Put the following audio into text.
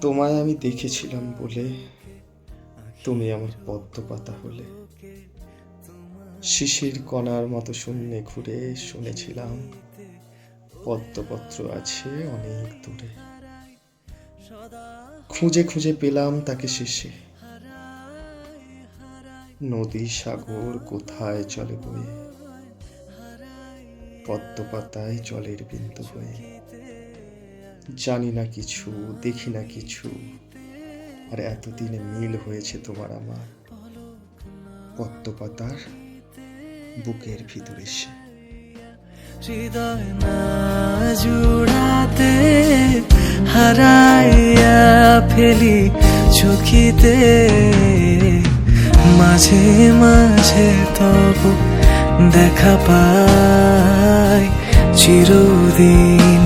তোমায় আমি দেখেছিলাম বলে তুমি আমার পদ্ম পাতা হলে। শিশির কণার মতো শূন্যে ঘুরে শুনেছিলাম পদ্মপত্র আছে অনেক দূরে। খুঁজে খুঁজে পেলাম তাকে শেষে, নদী সাগর কোথায় চলে বয়ে, পদ্ম পাতায় জলের বিন্দু হয়ে। জানি না কিছু, দেখি না কিছু, আর এতদিনে মিল হয়েছে তোমার আমার পদ্ম পাতার বুকের ভিতরে সে। হৃদয় না জুড়াতে হারাইয়া ফেলি চোখিতে, মাঝে মাঝে তবু দেখা পাই চিরদিন।